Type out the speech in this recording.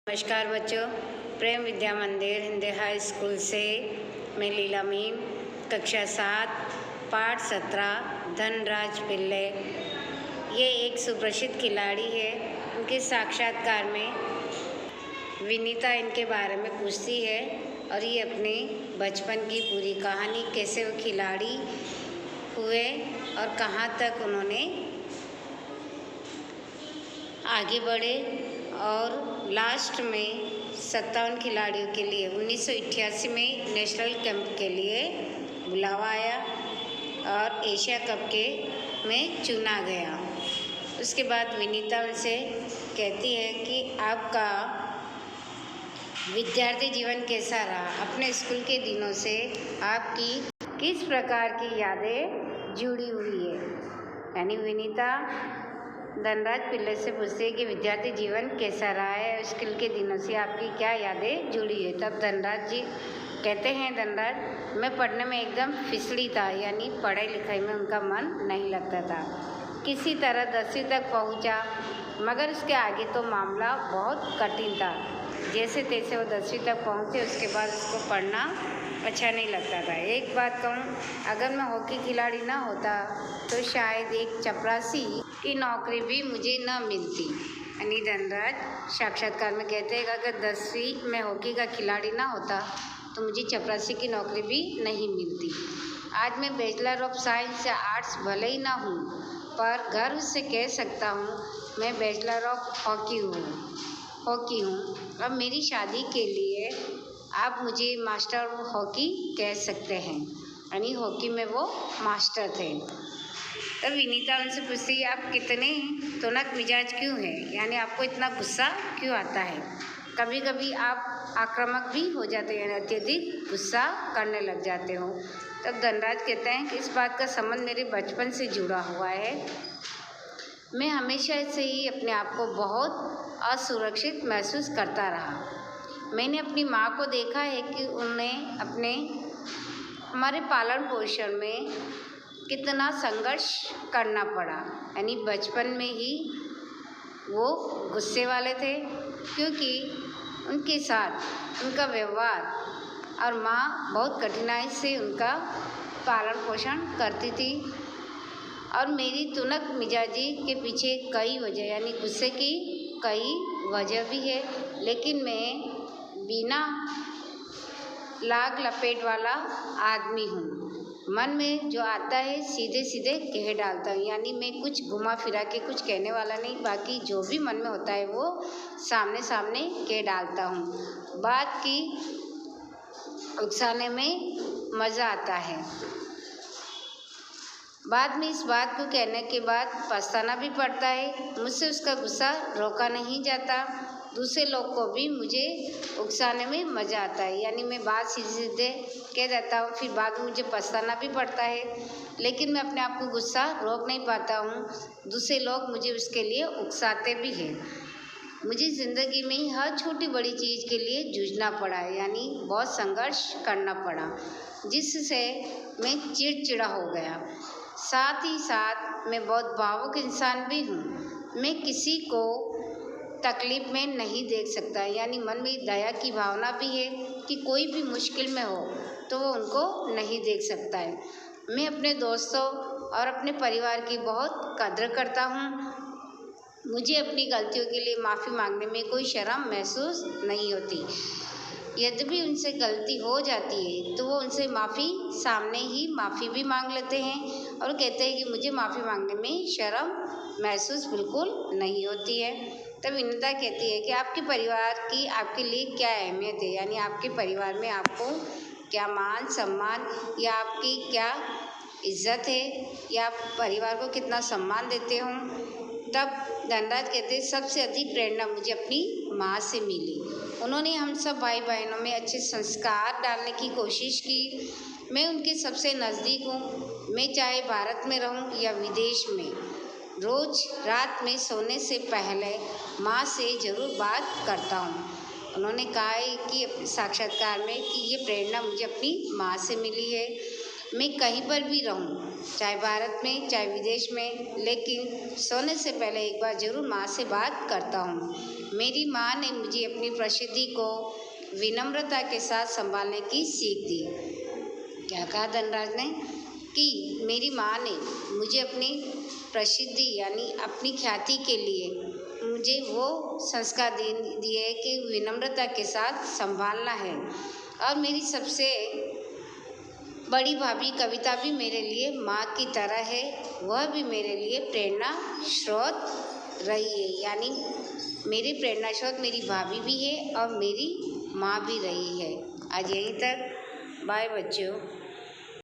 नमस्कार बच्चों, प्रेम विद्या मंदिर हिंदी हाई स्कूल से मैं लीला मीम, कक्षा 7 पाठ 17 धनराज पिल्ले। ये एक सुप्रसिद्ध खिलाड़ी है। उनके साक्षात्कार में विनीता इनके बारे में पूछती है और ये अपने बचपन की पूरी कहानी, कैसे वो खिलाड़ी हुए और कहाँ तक उन्होंने आगे बढ़े और लास्ट में 57 खिलाड़ियों के लिए 1988 में नेशनल कैंप के लिए बुलावा आया और एशिया कप के में चुना गया। उसके बाद विनीता उनसे कहती है कि आपका विद्यार्थी जीवन कैसा रहा, अपने स्कूल के दिनों से आपकी किस प्रकार की यादें जुड़ी हुई है। यानी विनीता धनराज पिल्ले से पूछते हैं कि विद्यार्थी जीवन कैसा रहा है, स्कूल के दिनों से आपकी क्या यादें जुड़ी है। तब धनराज जी कहते हैं, धनराज मैं पढ़ने में एकदम फिसली था, यानी पढ़ाई लिखाई में उनका मन नहीं लगता था। किसी तरह 10वीं तक पहुंचा, मगर उसके आगे तो मामला बहुत कठिन था। जैसे तैसे वो 10वीं तक पहुंचे, उसके बाद उसको पढ़ना अच्छा नहीं लगता था। एक बात कहूँ, अगर मैं हॉकी खिलाड़ी ना होता तो शायद एक चपरासी की नौकरी भी मुझे न मिलती। यानी धनराज साक्षात्कार में कहते हैं कि अगर 10वीं में हॉकी का खिलाड़ी ना होता तो मुझे चपरासी की नौकरी भी नहीं मिलती। आज मैं बैचलर ऑफ साइंस या आर्ट्स भले ही ना हूँ, पर गर्व से कह सकता हूँ मैं बैचलर ऑफ हॉकी हूँ। अब मेरी शादी के लिए आप मुझे मास्टर ऑफ हॉकी कह सकते हैं। यानी हॉकी में वो मास्टर थे। तब विनीता उनसे पूछती है, आप कितने तुनक मिजाज क्यों हैं, यानी आपको इतना गुस्सा क्यों आता है। कभी कभी आप आक्रामक भी हो जाते हैं, अत्यधिक गुस्सा करने लग जाते हो। तब धनराज कहते हैं कि इस बात का संबंध मेरे बचपन से जुड़ा हुआ है। मैं हमेशा से ही अपने आप को बहुत असुरक्षित महसूस करता रहा। मैंने अपनी माँ को देखा है कि उन्हें हमारे पालन पोषण में कितना संघर्ष करना पड़ा। यानी बचपन में ही वो गुस्से वाले थे, क्योंकि उनके साथ उनका व्यवहार और माँ बहुत कठिनाई से उनका पालन पोषण करती थी। और मेरी तुनक मिजाजी के पीछे कई वजह, यानी गुस्से की कई वजह भी है, लेकिन मैं बिना लाग लपेट वाला आदमी हूँ। मन में जो आता है सीधे सीधे कह डालता हूँ। यानी मैं कुछ घुमा फिरा के कुछ कहने वाला नहीं, बाकी जो भी मन में होता है वो सामने सामने कह डालता हूँ। बात की उकसाने में मज़ा आता है। बाद में इस बात को कहने के बाद पछताना भी पड़ता है। मुझसे उसका गुस्सा रोका नहीं जाता। दूसरे लोग को भी मुझे उकसाने में मज़ा आता है। यानी मैं बात सीधे सीधे कह देता हूँ, फिर बाद में मुझे पछताना भी पड़ता है, लेकिन मैं अपने आप को गुस्सा रोक नहीं पाता हूँ। दूसरे लोग मुझे उसके लिए उकसाते भी हैं। मुझे ज़िंदगी में हर छोटी बड़ी चीज़ के लिए जूझना पड़ा है, यानी बहुत संघर्ष करना पड़ा, जिससे मैं चिड़चिड़ा हो गया। साथ ही साथ मैं बहुत भावुक इंसान भी हूँ। मैं किसी को तकलीफ़ में नहीं देख सकता। यानी मन में दया की भावना भी है कि कोई भी मुश्किल में हो तो वो उनको नहीं देख सकता है। मैं अपने दोस्तों और अपने परिवार की बहुत कद्र करता हूँ। मुझे अपनी गलतियों के लिए माफ़ी मांगने में कोई शर्म महसूस नहीं होती। यद्यपि उनसे गलती हो जाती है तो वो उनसे सामने ही माफ़ी भी मांग लेते हैं और कहते हैं कि मुझे माफ़ी मांगने में शर्म महसूस बिल्कुल नहीं होती है। तब विनीता कहती है कि आपके परिवार की आपके लिए क्या अहमियत है। यानी आपके परिवार में आपको क्या मान सम्मान या आपकी क्या इज्जत है, या आप परिवार को कितना सम्मान देते हो। तब धनराज कहते हैं, सबसे अधिक प्रेरणा मुझे अपनी माँ से मिली। उन्होंने हम सब भाई बहनों में अच्छे संस्कार डालने की कोशिश की। मैं उनके सबसे नज़दीक हूँ। मैं चाहे भारत में रहूँ या विदेश में, रोज़ रात में सोने से पहले माँ से ज़रूर बात करता हूँ। उन्होंने कहा है कि साक्षात्कार में कि ये प्रेरणा मुझे अपनी माँ से मिली है। मैं कहीं पर भी रहूं, चाहे भारत में चाहे विदेश में, लेकिन सोने से पहले एक बार ज़रूर माँ से बात करता हूँ। मेरी माँ ने मुझे अपनी प्रसिद्धि को विनम्रता के साथ संभालने की सीख दी। क्या कहा धनराज ने कि मेरी माँ ने मुझे अपनी प्रसिद्धि यानी अपनी ख्याति के लिए मुझे वो संस्कार दिए कि विनम्रता के साथ संभालना है। और मेरी सबसे बड़ी भाभी कविता भी मेरे लिए माँ की तरह है, वह भी मेरे लिए प्रेरणा स्रोत रही है। यानी मेरी प्रेरणा स्रोत मेरी भाभी भी है और मेरी माँ भी रही है। आज यहीं तक, बाय बच्चों।